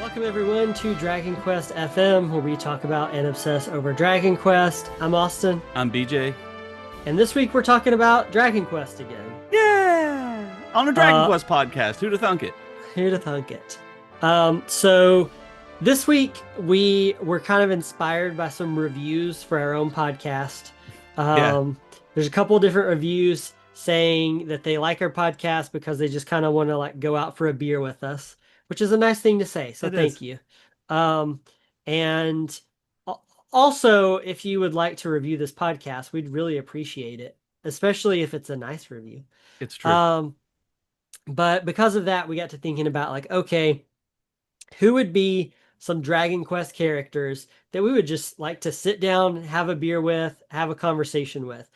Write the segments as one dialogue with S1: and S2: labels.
S1: Welcome everyone to Dragon Quest FM, where we talk about and obsess over Dragon Quest. I'm Austin,
S2: I'm BJ.
S1: and this week we're talking about Dragon Quest again.
S2: Yeah! On a Dragon
S1: Uh,
S2: Quest podcast. Who'd have thunk it?
S1: Here to thunk it. So this week we were kind of inspired by some reviews for our own podcast.
S2: Yeah.
S1: There's a couple different reviews saying that they like our podcast because they just kind of want to like go out for a beer with us, which is a nice thing to say. So
S2: It is.
S1: thank you. Um, and also, if you would like to review this podcast, we'd really appreciate it, especially if it's a nice review.
S2: It's true.
S1: Um, but because of that, we got to thinking about like, okay, who would be some Dragon Quest characters that we would just like to sit down, have a beer with, have a conversation with?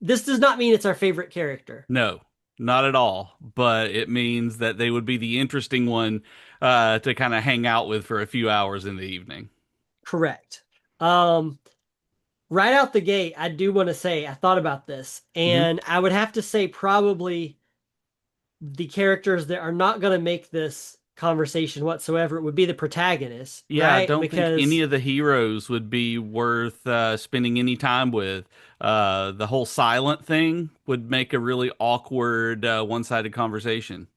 S1: This does not mean it's our favorite character.
S2: No, not at all. But it means that they would be the interesting one to kind of hang out with for a few hours in the evening.
S1: Correct. Um, right out the gate, I do want to say I thought about this,
S2: Hmm.
S1: and I would have to say probably the characters that are not going to make this conversation whatsoever would be the protagonists,
S2: Yeah, I
S1: right?
S2: don't think any
S1: Because
S2: of the heroes would be worth spending any time with. The whole silent thing would make a really awkward one-sided conversation.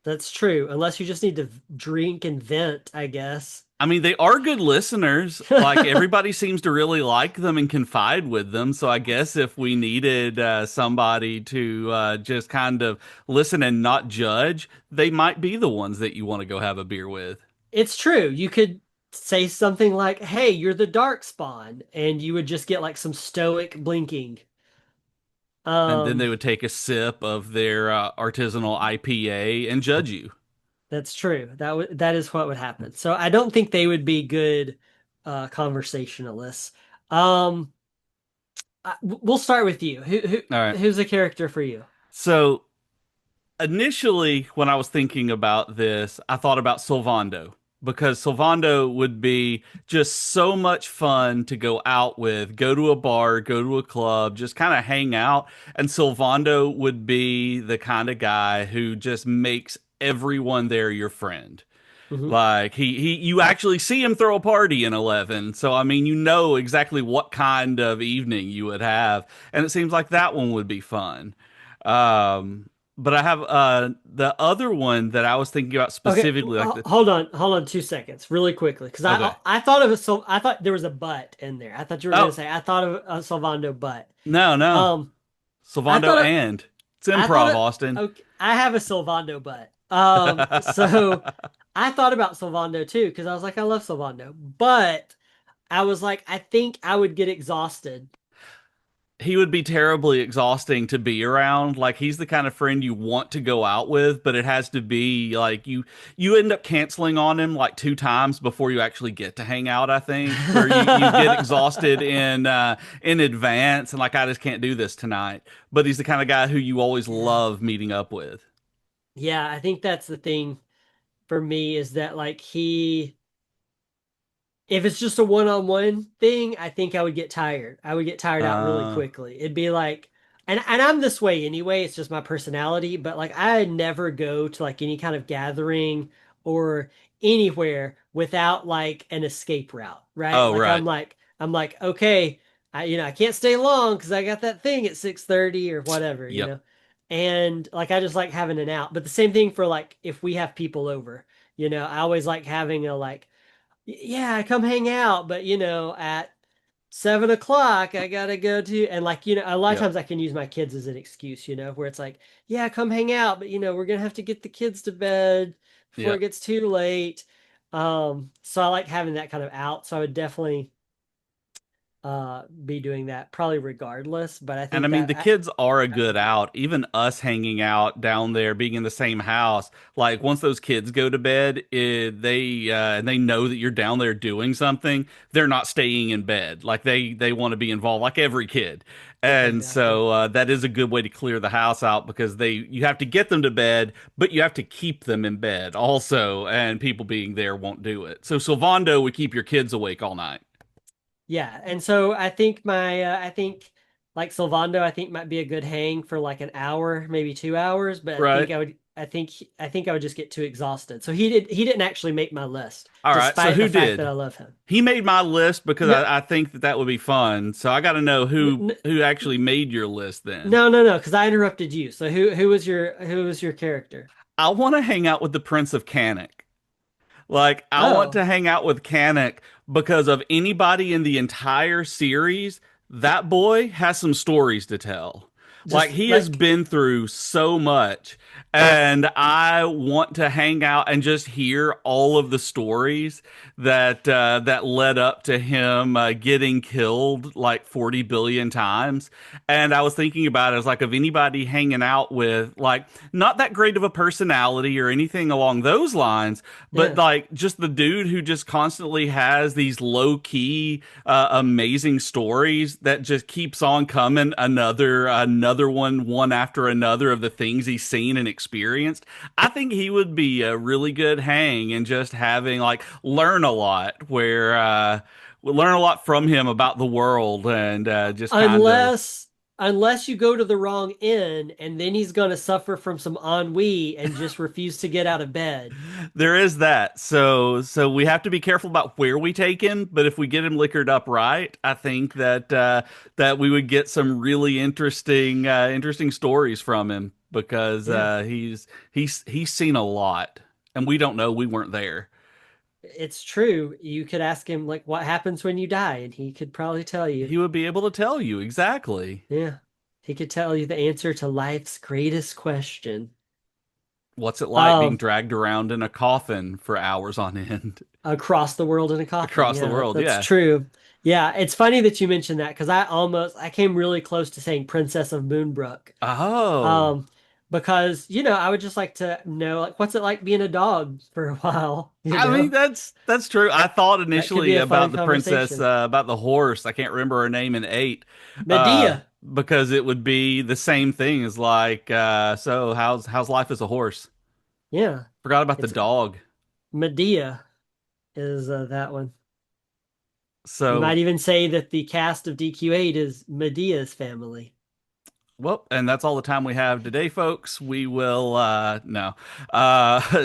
S1: that's true, unless you just need to drink and vent, I guess.
S2: I mean, they are good listeners. Like everybody seems to really like them and confide with them. So I guess if we needed somebody to just kind of listen and not judge, they might be the ones that you want to go have a beer with.
S1: It's true. You could say something like, "Hey, you're the dark spawn," and you would just get like some stoic blinking.
S2: And then
S1: Um,
S2: they would take a sip of their artisanal IPA and judge you.
S1: that's true. That is what would happen. So I don't think they would be good conversationalists. Um, we'll start with you.
S2: All right.
S1: Who's a character for you?
S2: So initially, when I was thinking about this, I thought about Sylvando because Sylvando would be just so much fun to go out with, go to a bar, go to a club, just kind of hang out. And Sylvando would be the kind of guy who just makes everyone there your friend.
S1: Hmm.
S2: Like you actually see him throw a party in 11. So I mean, you know exactly what kind of evening you would have, and it seems like that one would be fun. But I have the other one that I was thinking about
S1: Okay,
S2: specifically, like the
S1: hold on 2 seconds, really quickly, because
S2: okay.
S1: I thought of a so I thought there was a but in there. I thought you were gonna
S2: Oh
S1: say I thought of a Salvando but.
S2: no, no,
S1: Um, I
S2: Sylvando
S1: thought
S2: and it's
S1: I thought
S2: improv,
S1: it.
S2: Austin.
S1: Okay, I have a Sylvando butt. So I thought about Sylvando too because I was like, I love Sylvando, but I was like, I think I would get exhausted.
S2: He would be terribly exhausting to be around. Like he's the kind of friend you want to go out with, but it has to be like you end up canceling on him like two times before you actually get to hang out, I think. Or you get exhausted in advance and like I just can't do this tonight. But he's the kind of guy who you always
S1: Yeah,
S2: love meeting up with.
S1: yeah, I think that's the thing for me is that like if it's just a one-on-one thing, I think I would get tired. I would get tired out really
S2: Uh
S1: quickly. It'd be like, and I'm this way anyway. It's just my personality. But like, I never go to like any kind of gathering or anywhere without like an escape route, right?
S2: oh right.
S1: I'm like, okay, I can't stay long because I got that thing at 6:30 or whatever,
S2: Yep.
S1: and like I just like having an out. But the same thing for like if we have people over, I always like having a like yeah, come hang out, but at 7 o'clock, I gotta go to, and like, a lot of
S2: Yep.
S1: times I can use my kids as an excuse, where it's like, yeah, come hang out, but we're gonna have to get the kids to bed before it
S2: Yep.
S1: gets too late. So I like having that kind of out. So I would definitely be doing that probably regardless, but I
S2: And I
S1: think
S2: mean,
S1: that
S2: the kids are a good out. Even us hanging out down there, being in the same house. Like once those kids go to bed, and they know that you're down there doing something. They're not staying in bed. Like they want to be involved, like every kid. And
S1: exactly.
S2: so that is a good way to clear the house out because you have to get them to bed, but you have to keep them in bed also. And people being there won't do it. So Sylvando would keep your kids awake all night.
S1: Yeah, and so I think I think like Sylvando, I think might be a good hang for like an hour, maybe 2 hours. But I think
S2: Right?
S1: I think I would just get too exhausted. So he didn't actually make my list,
S2: All right, so
S1: despite the
S2: who
S1: fact that I
S2: did?
S1: love him.
S2: He made my list because
S1: No,
S2: I think that that would be fun. So I got to know
S1: n-
S2: who actually made your list then.
S1: no, because I interrupted you. So who was your character?
S2: I want to hang out with the Prince of Canic. Like, I want
S1: Oh,
S2: to hang out with Canic because of anybody in the entire series. That boy has some stories to tell. Like,
S1: just
S2: he has
S1: like
S2: been through so much, and I want to hang out and just hear all of the stories that led up to him getting killed like 40 billion times. And I was thinking about it as like of anybody hanging out with like not that great of a personality or anything along those lines, but
S1: yeah.
S2: like just the dude who just constantly has these low key, amazing stories that just keeps on coming. Another one after another of the things he's seen and experienced. I think he would be a really good hang and just having like learn a lot where we learn a lot from him about the world and just kind of
S1: Unless unless you go to the wrong inn, and then he's gonna suffer from some ennui and just refuse to get out of bed.
S2: there is that. So we have to be careful about where we take him, but if we get him liquored up right, I think that we would get some really interesting stories from him because
S1: Yeah.
S2: he's seen a lot and we don't know, we weren't there.
S1: It's true. You could ask him like what happens when you die, and he could probably tell you.
S2: He would be able to tell you exactly
S1: Yeah. He could tell you the answer to life's greatest question.
S2: what's it like being
S1: Um,
S2: dragged around in a coffin for hours on end
S1: Across the world in a coffin.
S2: across the
S1: Yeah,
S2: world.
S1: that's
S2: Yeah.
S1: true. Yeah, it's funny that you mentioned that because I came really close to saying Princess of Moonbrook.
S2: Oh.
S1: Um, because I would just like to know like what's it like being a dog for a while,
S2: I mean, that's true. I
S1: That
S2: thought
S1: that could be
S2: initially
S1: a fun
S2: about the princess,
S1: conversation.
S2: about the horse. I can't remember her name in eight, uh,
S1: Medea.
S2: because it would be the same thing as like, so how's life as a horse?
S1: Yeah,
S2: Forgot about the
S1: it's
S2: dog.
S1: Medea is that one. You
S2: So,
S1: might even say that the cast of DQ8 is Medea's family.
S2: well, and that's all the time we have today, folks. We will, no.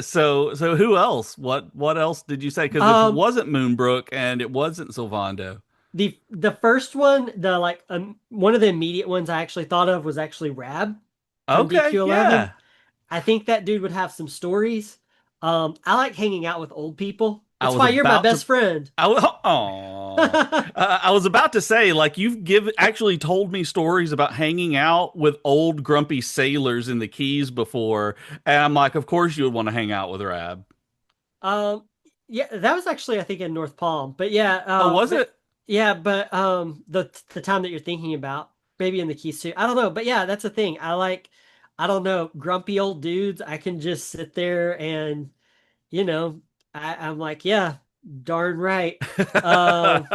S2: So who else? What else did you say? Because if it
S1: Um,
S2: wasn't Moonbrook and it wasn't Sylvando.
S1: the first one, the like one of the immediate ones I actually thought of was actually Rab from
S2: Okay,
S1: DQ11.
S2: yeah.
S1: I think that dude would have some stories. I like hanging out with old people.
S2: I
S1: It's
S2: was
S1: why you're my
S2: about to
S1: best friend.
S2: I was about to say, like, actually told me stories about hanging out with old grumpy sailors in the Keys before, and I'm like, of course you would want to hang out with Rab.
S1: Um, yeah, that was actually I think in North Palm, but yeah,
S2: Oh, was
S1: but
S2: it?
S1: yeah, but the time that you're thinking about, maybe in the Keys too. I don't know, but yeah, that's the thing. I don't know, grumpy old dudes. I can just sit there and you know, I'm like, yeah, darn right. Um,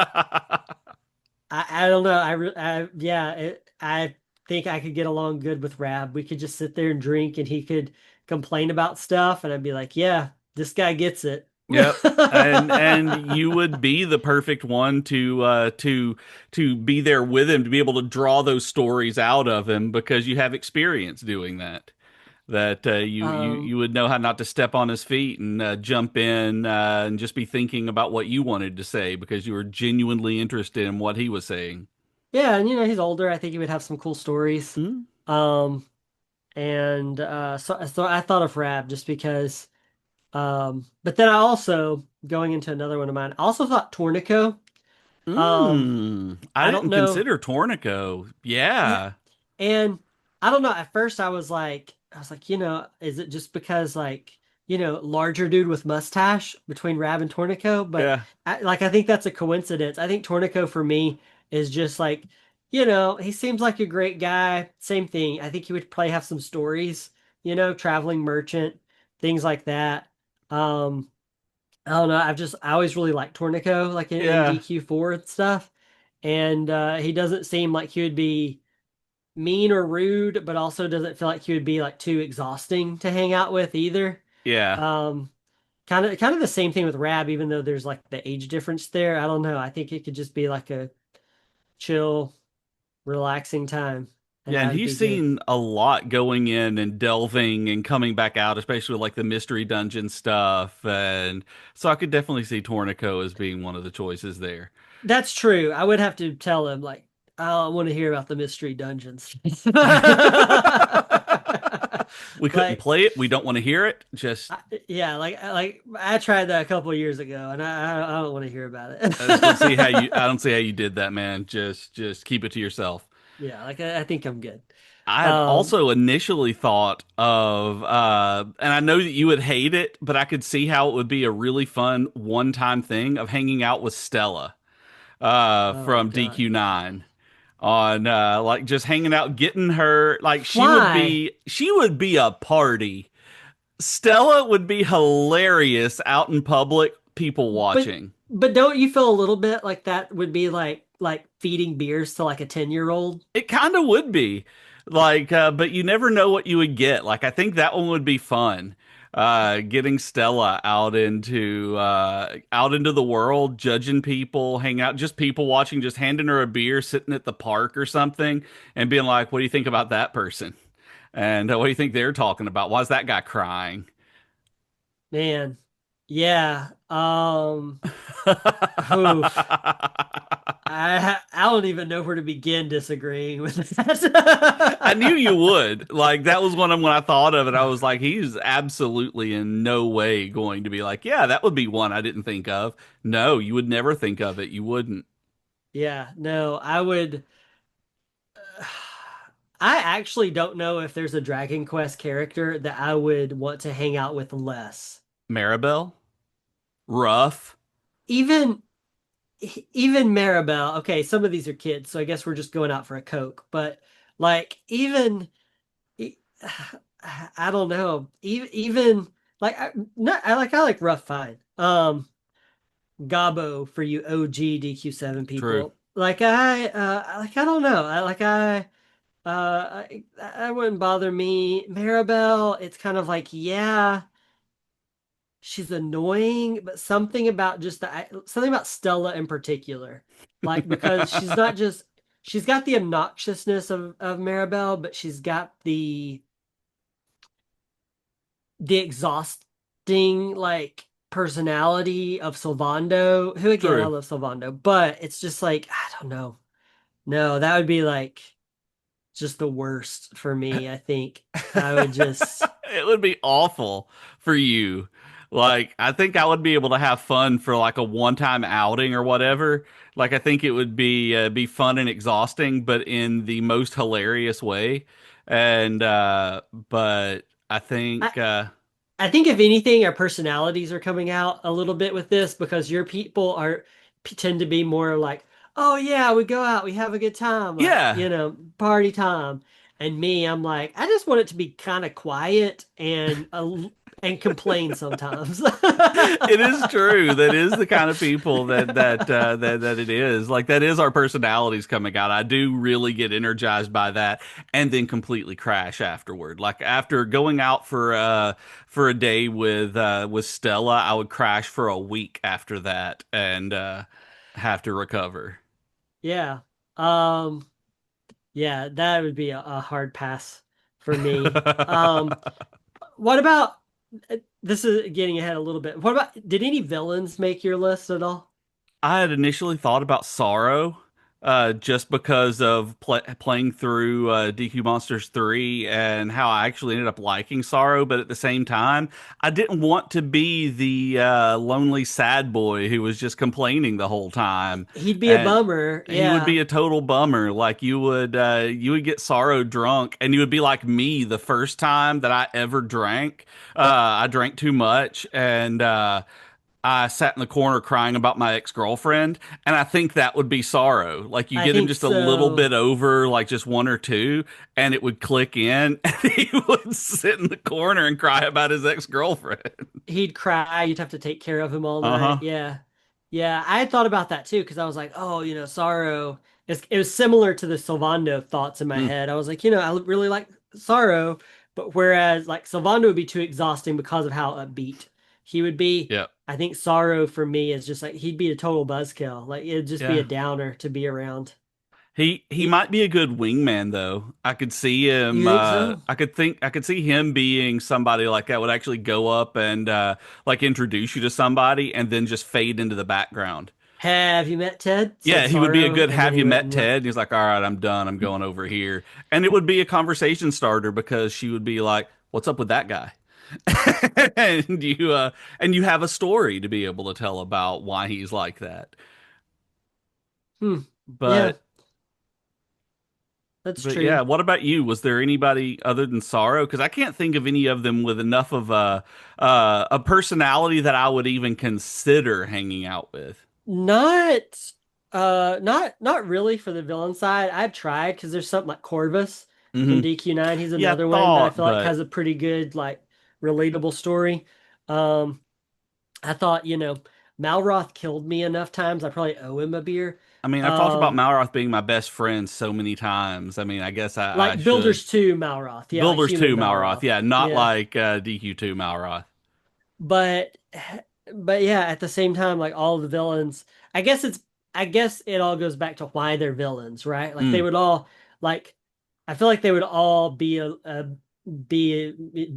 S1: I don't know. Yeah, I think I could get along good with Rab. We could just sit there and drink, and he could complain about stuff, and I'd be like, yeah, this guy gets it.
S2: Yep. And you would be the perfect one to be there with him to be able to draw those stories out of him because you have experience doing that. That you
S1: Um,
S2: would know how not to step on his feet and jump in and just be thinking about what you wanted to say because you were genuinely interested in what he was saying.
S1: yeah, and he's older. I think he would have some cool stories.
S2: Hmm?
S1: Um, and so I thought of Rab just because. But then I also going into another one of mine. I also thought Tornico. Um,
S2: I
S1: I don't
S2: didn't
S1: know.
S2: consider Tornico.
S1: Yeah,
S2: Yeah.
S1: and I don't know. At first, I was like, is it just because like, larger dude with mustache between Rab and Tornico? But
S2: Yeah.
S1: I think that's a coincidence. I think Tornico for me is just like, he seems like a great guy. Same thing. I think he would probably have some stories, traveling merchant, things like that. Um, I don't know. I always really liked Tornico, like in
S2: Yeah.
S1: DQ4 and stuff. And he doesn't seem like he would be mean or rude, but also doesn't feel like he would be like too exhausting to hang out with either.
S2: Yeah.
S1: Um, kind of the same thing with Rab, even though there's like the age difference there. I don't know. I think it could just be like a chill, relaxing time. and
S2: Yeah,
S1: that
S2: and
S1: would
S2: he's
S1: be good.
S2: seen a lot going in and delving and coming back out, especially with like the mystery dungeon stuff. And so I could definitely see Tornico as being one of the choices there.
S1: That's true. I would have to tell him like I don't want to hear about the mystery dungeons.
S2: We couldn't
S1: Like
S2: play it. We don't want to hear it. Just
S1: yeah, like I tried that a couple of years ago, and I don't want to hear about
S2: I just don't see how
S1: it.
S2: you I don't see how you did that, man. Just keep it to yourself.
S1: Yeah, like I think I'm good.
S2: I had
S1: Um,
S2: also initially thought of, and I know that you would hate it, but I could see how it would be a really fun one-time thing of hanging out with Stella,
S1: oh
S2: from
S1: God,
S2: DQ9 on, like just hanging out, getting her, like
S1: why?
S2: she would be a party. Stella would be hilarious out in public, people
S1: But
S2: watching.
S1: but don't you feel a little bit like that would be like feeding beers to like a 10-year-old?
S2: It kind of would be like, but you never know what you would get. Like, I think that one would be fun. Getting Stella out into the world, judging people, hanging out, just people watching, just handing her a beer, sitting at the park or something, and being like, "What do you think about that person?" And what do you think they're talking about? Why is that guy crying?
S1: Man, yeah. Oof. I don't even know where to begin disagreeing with
S2: I knew you
S1: that.
S2: would. Like that was one of them when I thought of it. I was like, he's absolutely in no way going to be like, yeah, that would be one I didn't think of. No, you would never think of it. You wouldn't.
S1: Yeah, no, I would. I actually don't know if there's a Dragon Quest character that I would want to hang out with less.
S2: Maribel, rough.
S1: Even even Maribel. Okay, some of these are kids, so I guess we're just going out for a Coke. But like e- I don't know. Even like not I like Rough Fine. Gabo for you OG DQ7
S2: True.
S1: people. Like I don't know. I wouldn't bother me. Maribel, it's kind of like, yeah, she's annoying, but something about Stella in particular. Like because she's not just she's got the obnoxiousness of Maribel, but she's got the exhausting like personality of Sylvando, who again I
S2: True.
S1: love Sylvando, but it's just like I don't know. No, that would be like just the worst for me. I think I would just
S2: It would be awful for you. Like, I think I would be able to have fun for like a one-time outing or whatever. Like, I think it would be fun and exhausting, but in the most hilarious way. And but I
S1: I
S2: think
S1: I think if anything, our personalities are coming out a little bit with this because your people tend to be more like, oh yeah, we go out, we have a good time, like
S2: yeah.
S1: party time. And me, I'm like, I just want it to be kind of quiet and complain sometimes.
S2: It is true. That is the kind of people that it is. Like that is our personalities coming out. I do really get energized by that, and then completely crash afterward. Like after going out for a day with Stella, I would crash for a week after that, and have to recover.
S1: Yeah. Um, yeah, that would be a hard pass for me. What about this is getting ahead a little bit. What about did any villains make your list at all?
S2: I had initially thought about Sorrow, just because of playing through DQ Monsters 3 and how I actually ended up liking Sorrow, but at the same time, I didn't want to be the lonely sad boy who was just complaining the whole time.
S1: He'd be a
S2: And
S1: bummer.
S2: he would be
S1: Yeah.
S2: a total bummer. Like you would get Sorrow drunk, and you would be like me the first time that I ever drank. I drank too much, and I sat in the corner crying about my ex-girlfriend, and I think that would be Sorrow. Like you
S1: I
S2: get him
S1: think
S2: just a little
S1: so.
S2: bit over, like just one or two, and it would click in, and he would sit in the corner and cry about his ex-girlfriend.
S1: He'd cry. You'd have to take care of him all night.
S2: Uh-huh.
S1: Yeah. Yeah. I had thought about that too because I was like, oh, Sorrow. It was similar to the Sylvando thoughts in my
S2: Mm,
S1: head. I was like, I really like Sorrow, but whereas like Sylvando would be too exhausting because of how upbeat he would be.
S2: yeah.
S1: I think Sorrow for me is just like he'd be a total buzzkill. Like it'd just be a
S2: Yeah.
S1: downer to be around.
S2: He might be a good wingman though. I could see
S1: You
S2: him
S1: think so?
S2: I could see him being somebody like that would actually go up and like introduce you to somebody and then just fade into the background.
S1: Have you met Ted? Said
S2: Yeah, he would be a
S1: Sorrow,
S2: good
S1: and then
S2: have
S1: he
S2: you
S1: went
S2: met
S1: and left.
S2: Ted? And he's like, "All right, I'm done. I'm going over here." And it would be a conversation starter because she would be like, "What's up with that guy?" And you have a story to be able to tell about why he's like that.
S1: Hmm. Yeah,
S2: But
S1: that's
S2: But yeah,
S1: true.
S2: what about you? Was there anybody other than Sorrow? Because I can't think of any of them with enough of a personality that I would even consider hanging out with.
S1: Not not really for the villain side. I've tried because there's something like Corvus
S2: Hmm.
S1: from DQ9. He's
S2: Yeah, I
S1: another one that I
S2: thought,
S1: feel like
S2: but
S1: has a pretty good like relatable story. Um I thought, Malroth killed me enough times. I probably owe him a beer.
S2: I mean, I've talked about
S1: Um
S2: Malroth being my best friend so many times. I mean, I guess I
S1: like
S2: should.
S1: Builders 2 Malroth. Yeah, like
S2: Builders
S1: human
S2: 2 Malroth,
S1: Malroth.
S2: yeah, not
S1: Yeah.
S2: like DQ2 Malroth.
S1: But but yeah, at the same time, like all the villains, I guess it's I guess it all goes back to why they're villains, right? Like they
S2: Mm,
S1: would all like I feel like they would all be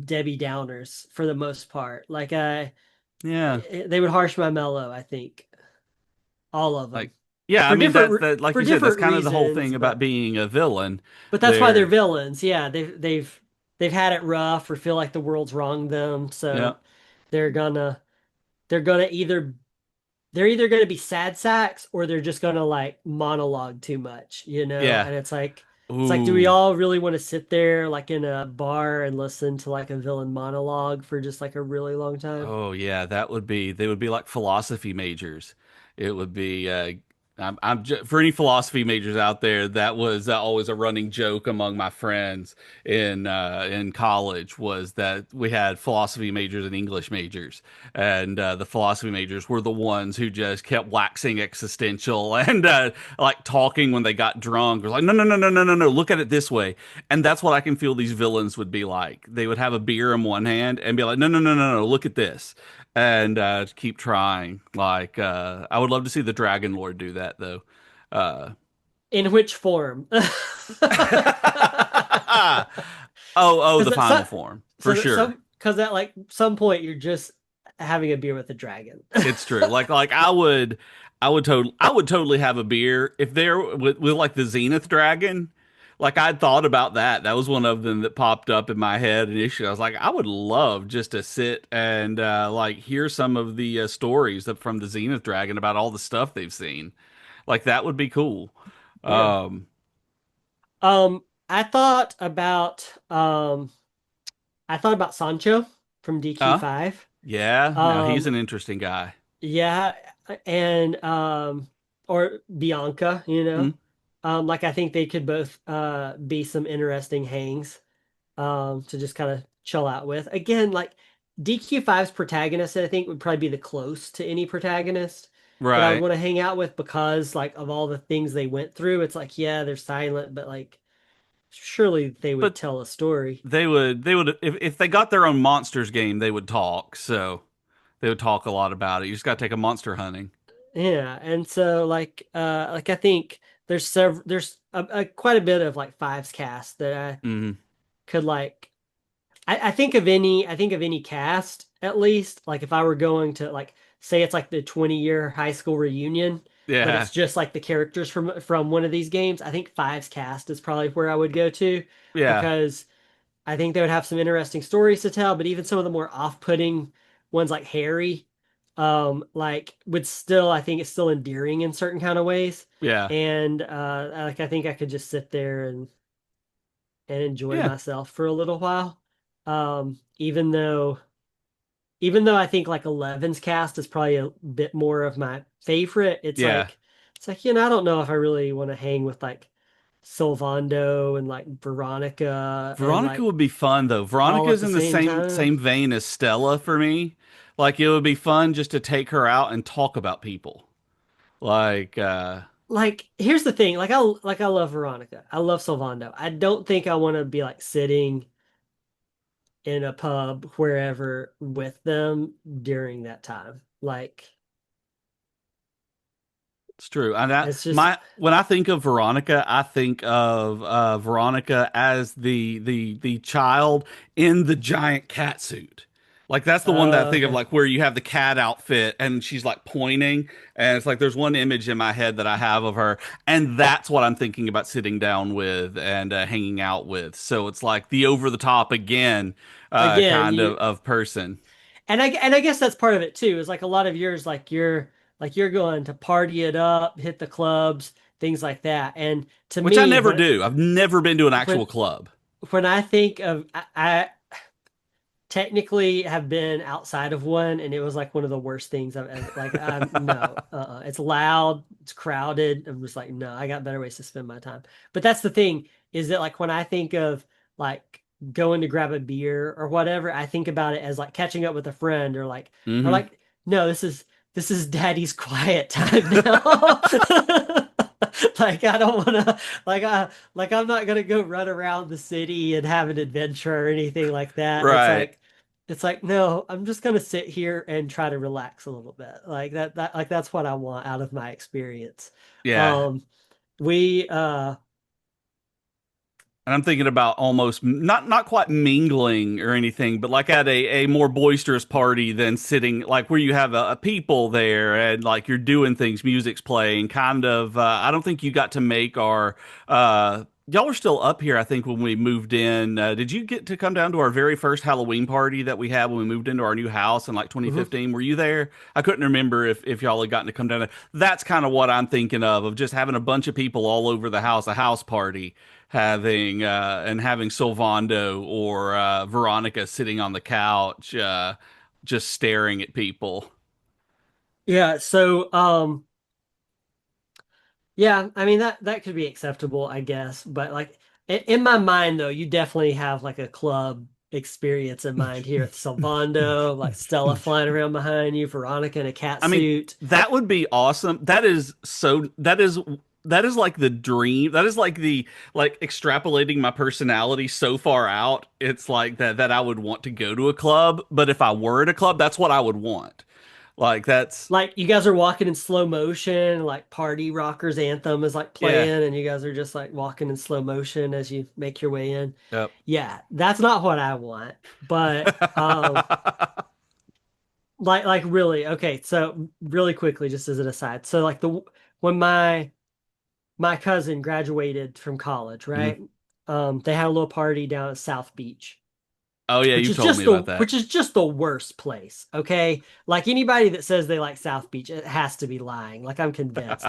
S1: Debbie Downers for the most part. Like
S2: yeah,
S1: they would harsh my mellow, I think. All of
S2: like
S1: them.
S2: yeah. I
S1: For
S2: mean,
S1: different
S2: that's that. Like
S1: for
S2: you said, that's
S1: different
S2: kind of the whole
S1: reasons,
S2: thing about
S1: but
S2: being a villain.
S1: that's why they're
S2: There,
S1: villains. Yeah, they've had it rough or feel like the world's wronged them,
S2: yeah,
S1: so they're gonna they're gonna either they're either going to be sad sacks or they're just going to like monologue too much,
S2: yeah.
S1: And it's like, do we
S2: Ooh.
S1: all really want to sit there like in a bar and listen to like a villain monologue for just like a really long time?
S2: Oh yeah, that would be they would be like philosophy majors. It would be for any philosophy majors out there, that was always a running joke among my friends in college was that we had philosophy majors and English majors, and the philosophy majors were the ones who just kept waxing existential and like talking when they got drunk. It was like, no, no, no, no, no, no, no. Look at it this way, and that's what I can feel these villains would be like. They would have a beer in one hand and be like, no, no, no, no, no, look at this. And keep trying. Like, I would love to see the Dragon Lord do that, though. Uh,
S1: In which form?
S2: oh,
S1: Because
S2: the final form, for sure.
S1: because at like some point you're just having a beer with a dragon.
S2: It's true. Like I would totally have a beer if there with like the Zenith Dragon. Like I'd thought about that. That was one of them that popped up in my head initially. I was like, I would love just to sit and like hear some of the stories from the Zenith Dragon about all the stuff they've seen. Like that would be cool.
S1: Yeah.
S2: Um,
S1: I thought about Sancho from
S2: uh,
S1: DQ5.
S2: yeah. Now he's
S1: Um,
S2: an interesting guy.
S1: yeah, and or Bianca,
S2: Mm,
S1: Like I think they could both be some interesting hangs to just kind of chill out with. Again, like DQ5's protagonist, I think would probably be the close to any protagonist that I would
S2: right.
S1: want to hang out with because like of all the things they went through. It's like, yeah, they're silent, but like surely they would
S2: But
S1: tell a story.
S2: they would if they got their own monsters game, they would talk. So. They would talk a lot about it. You just got to take a monster hunting.
S1: Yeah, and so like I think there's quite a bit of like fives cast that I
S2: Hmm.
S1: could like I think of any cast at least like if I were going to like say it's like the 20-year high school reunion, but
S2: Yeah,
S1: it's just like the characters from one of these games. I think fives cast is probably where I would go to
S2: yeah,
S1: because I think they would have some interesting stories to tell, but even some of the more off-putting ones like Harry, like would still, I think it's still endearing in certain kind of ways.
S2: yeah,
S1: And like I think I could just sit there and enjoy
S2: yeah,
S1: myself for a little while. Even though I think like Eleven's cast is probably a bit more of my favorite,
S2: yeah.
S1: it's like, I don't know if I really want to hang with like Sylvando and like Veronica and
S2: Veronica
S1: like
S2: would be fun though.
S1: all at
S2: Veronica's
S1: the
S2: in the
S1: same time.
S2: same vein as Stella for me. Like it would be fun just to take her out and talk about people. Like
S1: Like, here's the thing, I love Veronica. I love Sylvando. I don't think I want to be like sitting in a pub wherever with them during that time.
S2: It's true. And that
S1: It's just
S2: my when I think of Veronica, I think of Veronica as the child in the giant cat suit. Like that's the one that I think of,
S1: okay.
S2: like where you have the cat outfit and she's like pointing, and it's like there's one image in my head that I have of her, and that's what I'm thinking about sitting down with and hanging out with. So it's like the over the top again,
S1: Again,
S2: kind
S1: you
S2: of person,
S1: and I guess that's part of it too. Is like a lot of yours, like you're going to party it up, hit the clubs, things like that. And to
S2: which I
S1: me,
S2: never do. I've never been to an
S1: when
S2: actual club.
S1: when I think of I technically have been outside of one, and it was like one of the worst things I've ever like. No, it's loud, it's crowded. I'm just like, no, I got better ways to spend my time. But that's the thing is that like when I think of like going to grab a beer or whatever, I think about it as like catching up with a friend or
S2: Hmm.
S1: like no, this is daddy's quiet time now. Like I don't want to like I'm not gonna go run around the city and have an adventure or anything like that.
S2: Right.
S1: It's like no, I'm just gonna sit here and try to relax a little bit. Like that like that's what I want out of my experience.
S2: Yeah.
S1: Um we
S2: And I'm thinking about almost not quite mingling or anything, but like at a more boisterous party than sitting like where you have a people there and like you're doing things, music's playing, kind of. I don't think you got to make our. Y'all were still up here, I think, when we moved in. Did you get to come down to our very first Halloween party that we had when we moved into our new house in like
S1: mhm.
S2: 2015? Were you there? I couldn't remember if y'all had gotten to come down there. That's kind of what I'm thinking of just having a bunch of people all over the house, a house party having Silvando or Veronica sitting on the couch, just staring at people.
S1: Yeah, yeah, I mean that could be acceptable, I guess. But like in my mind though, you definitely have like a club experience in mind here at Salvando, like Stella flying around behind you, Veronica in a cat
S2: I mean,
S1: suit.
S2: that would be awesome. That is so. That is like the dream. That is like the like extrapolating my personality so far out. It's like that I would want to go to a club. But if I were at a club, that's what I would want. Like that's
S1: Like you guys are walking in slow motion, like Party Rockers anthem is like
S2: yeah.
S1: playing, and you guys are just like walking in slow motion as you make your way in.
S2: Yep.
S1: Yeah, that's not what I want. But like really, okay, so really quickly, just as an aside. So like the when my cousin graduated from college,
S2: Mhm.
S1: right? They had a little party down at South Beach,
S2: Oh yeah,
S1: which
S2: you've
S1: is
S2: told
S1: just
S2: me about that.
S1: the worst place. Okay. Like anybody that says they like South Beach, it has to be lying. Like I'm convinced.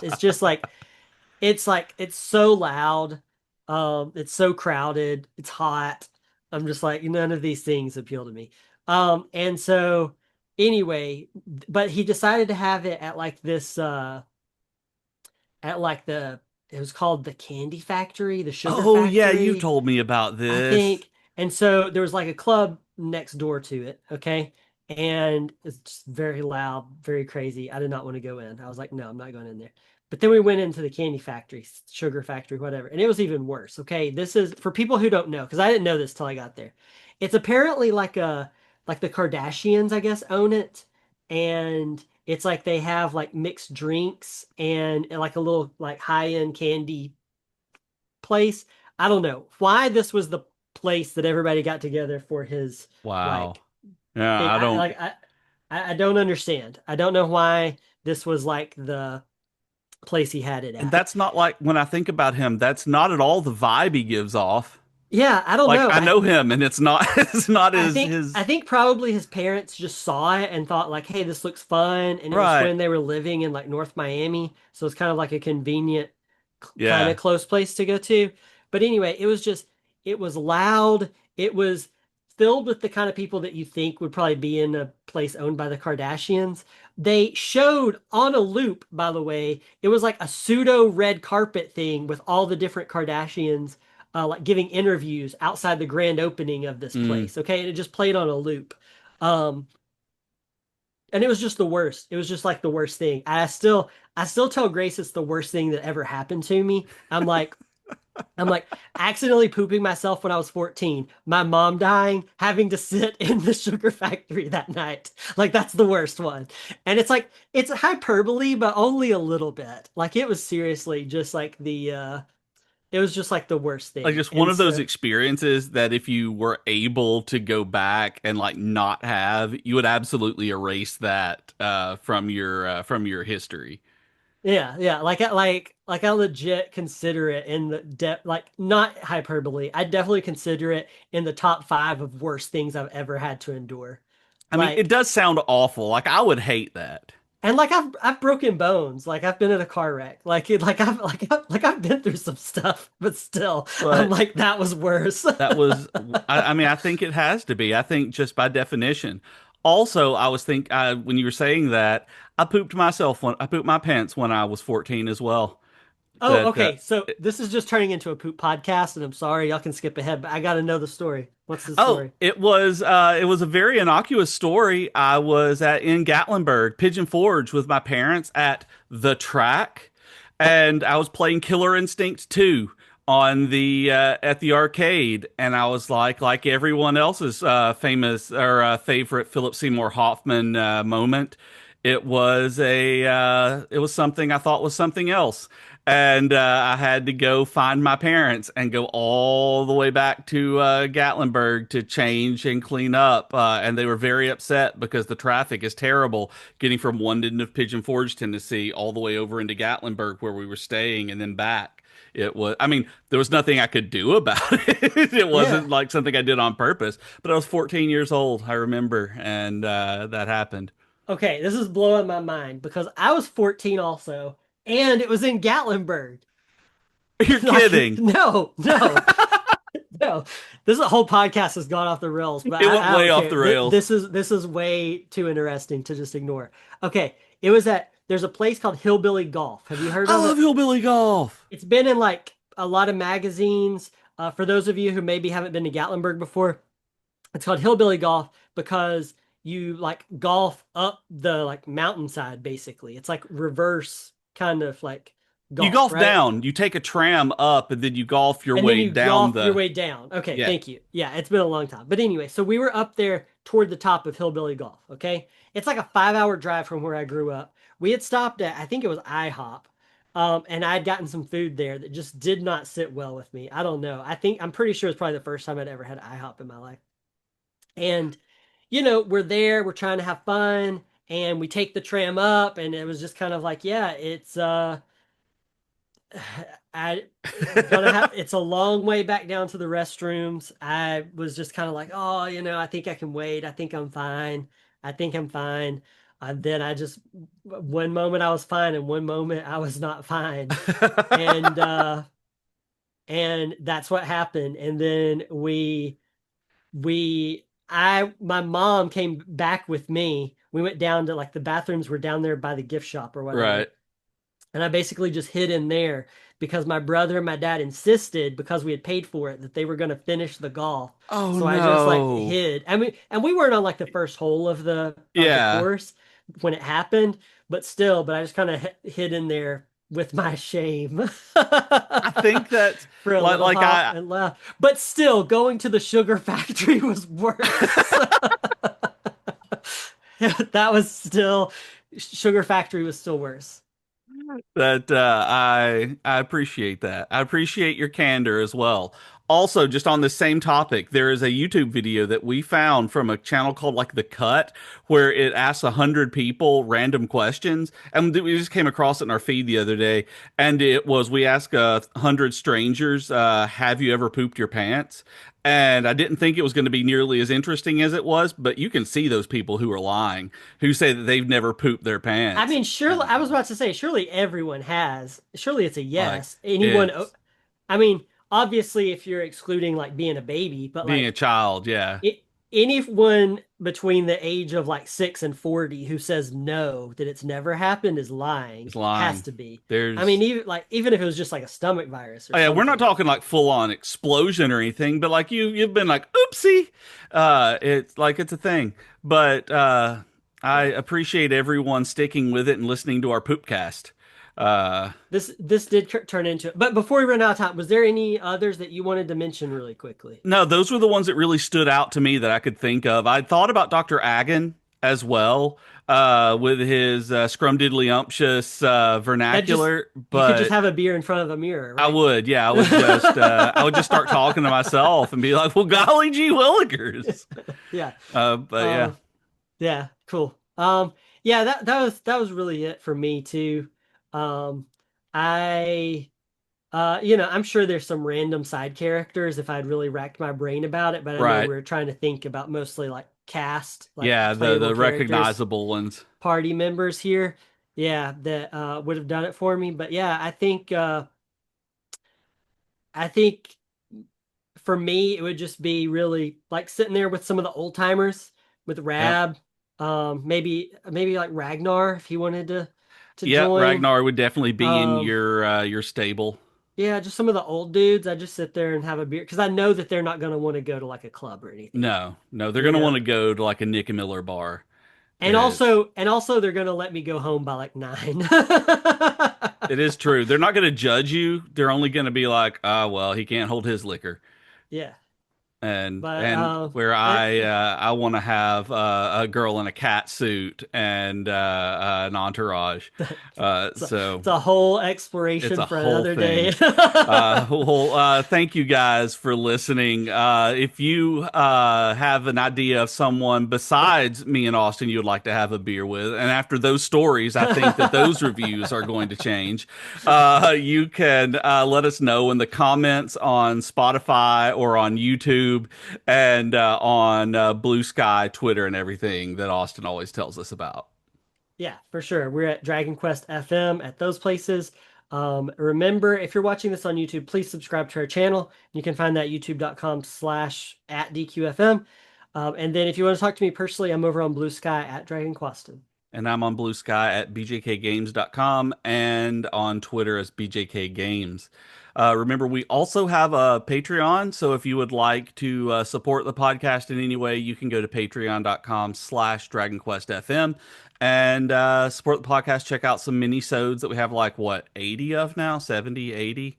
S1: It's like it's so loud. It's so crowded. It's hot. I'm just like none of these things appeal to me. And so anyway, but he decided to have it at like this at like the it was called the Candy Factory, the Sugar
S2: Oh yeah, you've
S1: Factory,
S2: told me about
S1: I
S2: this.
S1: think. And so there was like a club next door to it, okay? And it's just very loud, very crazy. I did not want to go in. I was like, no, I'm not going in there. But then we went into the candy factory, sugar factory, whatever, and it was even worse. Okay, this is for people who don't know, because I didn't know this till I got there. It's apparently like the Kardashians, I guess, own it, and it's like they have like mixed drinks and like a little like high-end candy place. I don't know why this was the place that everybody got together for his
S2: Wow.
S1: like
S2: Yeah,
S1: big.
S2: I don't.
S1: I don't understand. I don't know why this was like the place he had it
S2: And
S1: at.
S2: that's not like when I think about him, that's not at all the vibe he gives off.
S1: Yeah, I don't
S2: Like
S1: know.
S2: I know him, and it's not. It's not
S1: I
S2: his.
S1: think probably his parents just saw it and thought like, hey, this looks fun. And it was
S2: Right.
S1: when they were living in like North Miami, so it's kind of like a convenient, kind of
S2: Yeah.
S1: close place to go to. But anyway, it was loud. It was filled with the kind of people that you think would probably be in a place owned by the Kardashians. They showed on a loop, by the way, it was like a pseudo red carpet thing with all the different Kardashians like giving interviews outside the grand opening of this
S2: Mm.
S1: place. Okay, and it just played on a loop. Um, and it was just the worst. It was just like the worst thing. I still tell Grace it's the worst thing that ever happened to me. I'm like, I'm like accidentally pooping myself when I was 14, my mom dying, having to sit in the sugar factory that night. Like that's the worst one. And it's like it's hyperbole, but only a little bit. Like it was seriously just like it was just like the worst
S2: Like
S1: thing.
S2: just one
S1: And
S2: of those
S1: so
S2: experiences that if you were able to go back and like not have, you would absolutely erase that from your history.
S1: yeah, yeah, like I legit consider it in the depth, like not hyperbole. I definitely consider it in the top five of worst things I've ever had to endure.
S2: I mean, it
S1: Like,
S2: does sound awful. Like I would hate that.
S1: and like I've broken bones. Like I've been in a car wreck. Like I've been through some stuff, but still, I'm
S2: But
S1: like that was worse.
S2: that was, I mean, I think it has to be. I think just by definition. Also, I was when you were saying that, I pooped my pants when I was 14 as well.
S1: Oh,
S2: That
S1: okay. So this is just turning into a poop podcast, and I'm sorry, y'all can skip ahead, but I got to know the story. What's the
S2: Oh,
S1: story?
S2: it was a very innocuous story. I was at in Gatlinburg, Pigeon Forge with my parents at the track, and I was playing Killer Instinct 2 on the at the arcade, and I was like everyone else's famous or favorite Philip Seymour Hoffman moment. It was something I thought was something else. And I had to go find my parents and go all the way back to Gatlinburg to change and clean up. And they were very upset because the traffic is terrible getting from one end of Pigeon Forge, Tennessee, all the way over into Gatlinburg where we were staying and then back. It was, I mean, there was nothing I could do about it. It
S1: Yeah.
S2: wasn't like something I did on purpose, but I was 14 years old, I remember, and that happened.
S1: Okay, this is blowing my mind because I was 14 also, and it was in Gatlinburg.
S2: You're
S1: Like,
S2: kidding.
S1: no, no, no. This whole podcast has gone off the rails, but
S2: It went
S1: I
S2: way
S1: don't
S2: off
S1: care.
S2: the rails.
S1: This is way too interesting to just ignore. Okay, it was at there's a place called Hillbilly Golf. Have you heard
S2: I
S1: of
S2: love
S1: it?
S2: Hillbilly Golf.
S1: It's been in like a lot of magazines. For those of you who maybe haven't been to Gatlinburg before, it's called Hillbilly Golf because you like golf up the like mountainside basically. It's like reverse kind of like
S2: You
S1: golf,
S2: golf
S1: right?
S2: down. You take a tram up, and then you golf your
S1: And then
S2: way
S1: you
S2: down
S1: golf your
S2: the.
S1: way down. Okay,
S2: Yeah.
S1: thank you. Yeah, it's been a long time. But anyway, so we were up there toward the top of Hillbilly Golf, okay? It's like a 5 hour drive from where I grew up. We had stopped at, I think it was IHOP. And I had gotten some food there that just did not sit well with me. I don't know. I'm pretty sure it's probably the first time I'd ever had IHOP in my life. And, we're there, we're trying to have fun, and we take the tram up, and it was just kind of like, yeah, I gonna have it's a long way back down to the restrooms. I was just kind of like, oh, I think I can wait. I think I'm fine. I think I'm fine. Then I just one moment I was fine and one moment I was not fine. And and that's what happened. And then my mom came back with me. We went down to like the bathrooms were down there by the gift shop or
S2: Right.
S1: whatever. And I basically just hid in there because my brother and my dad insisted, because we had paid for it, that they were going to finish the golf.
S2: Oh
S1: So I just like
S2: no.
S1: hid. I mean, and we weren't on like the first hole of the
S2: Yeah.
S1: course when it happened, but still, but I just kind of hid in there with my shame
S2: I think that
S1: for a
S2: like
S1: little
S2: like
S1: hop
S2: I
S1: and laugh. But still, going to the sugar factory was worse. That was still sugar factory was still worse.
S2: that I appreciate that. I appreciate your candor as well. Also, just on the same topic, there is a YouTube video that we found from a channel called like The Cut, where it asks 100 people random questions, and we just came across it in our feed the other day. And it was we asked 100 strangers, "Have you ever pooped your pants?" And I didn't think it was going to be nearly as interesting as it was, but you can see those people who are lying, who say that they've never pooped their
S1: I
S2: pants.
S1: mean, surely, I was about to say, surely everyone has. Surely it's a
S2: Like
S1: yes. Anyone,
S2: it's
S1: I mean, obviously, if you're excluding like being a baby, but
S2: being a
S1: like
S2: child, yeah.
S1: anyone between the age of like 6 and 40 who says no, that it's never happened is lying.
S2: It's
S1: Has
S2: lying.
S1: to be. I mean,
S2: There's
S1: even if it was just like a stomach virus or
S2: oh yeah, we're not
S1: something.
S2: talking like full on explosion or anything, but like you've been like oopsie. It's like it's a thing. But I
S1: Yeah.
S2: appreciate everyone sticking with it and listening to our poopcast.
S1: This did turn into it. But before we run out of time, was there any others that you wanted to mention really quickly?
S2: No, those were the ones that really stood out to me that I could think of. I thought about Dr. Agon as well, with his scrumdiddlyumptious
S1: That just
S2: vernacular,
S1: You could just
S2: but
S1: have a beer in front of a mirror,
S2: I
S1: right?
S2: would, yeah, I would just start talking to myself and be like, "Well, golly gee willikers."
S1: Yeah.
S2: But yeah,
S1: Um, yeah, cool. Yeah, that was really it for me too. Um, I I'm sure there's some random side characters if I'd really racked my brain about it, but I know
S2: right,
S1: we're trying to think about mostly like cast, like
S2: yeah,
S1: playable
S2: the
S1: characters,
S2: recognizable ones.
S1: party members here. Yeah, that would have done it for me. But yeah, I think for me it would just be really like sitting there with some of the old timers with
S2: Yep.
S1: Rab, maybe like Ragnar if he wanted to
S2: Yep,
S1: join.
S2: Ragnar would definitely be in
S1: Um,
S2: your stable.
S1: yeah, just some of the old dudes. I just sit there and have a beer because I know that they're not going to want to go to like a club or anything,
S2: No, no, they're
S1: you
S2: gonna want
S1: know.
S2: to go to like a Nick and Miller bar.
S1: And
S2: It's
S1: also they're going to let me go home by like 9.
S2: it is true. They're not gonna judge you. They're only gonna be like, ah, well, he can't hold his liquor.
S1: Yeah, but
S2: And where I want to have a girl in a cat suit and an entourage. So
S1: it's a whole
S2: it's
S1: exploration
S2: a
S1: for
S2: whole
S1: another day.
S2: thing. Thank you guys for listening. If you have an idea of someone besides me and Austin you would like to have a beer with, and after those stories, I think that those reviews are going to change. You can let us know in the comments on Spotify or on YouTube and on Blue Sky, Twitter, and everything that Austin always tells us about.
S1: Yeah, for sure. We're at Dragon Quest FM at those places. Remember, if you're watching this on YouTube, please subscribe to our channel. You can find that youtube.com/at DQFM. And then if you want to talk to me personally, I'm over on Blue Sky at Dragon Questin.
S2: And I'm on Blue Sky at bjkgames.com and on Twitter as bjkgames. Remember, we also have a Patreon. So if you would like to support the podcast in any way, you can go to patreon.com/DragonQuestFM and support the podcast. Check out some mini-sodes that we have like, what, 80 of now? 70, 80,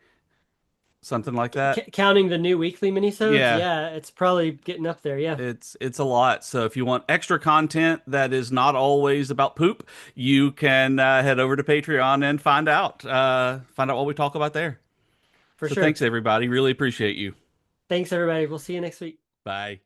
S2: something like that.
S1: Counting the new weekly minisodes,
S2: Yeah,
S1: yeah, it's probably getting up there. Yeah,
S2: it's a lot. So if you want extra content that is not always about poop, you can head over to Patreon and find out what we talk about there.
S1: for
S2: So thanks
S1: sure.
S2: everybody. Really appreciate you.
S1: Thanks, everybody. We'll see you next week.
S2: Bye.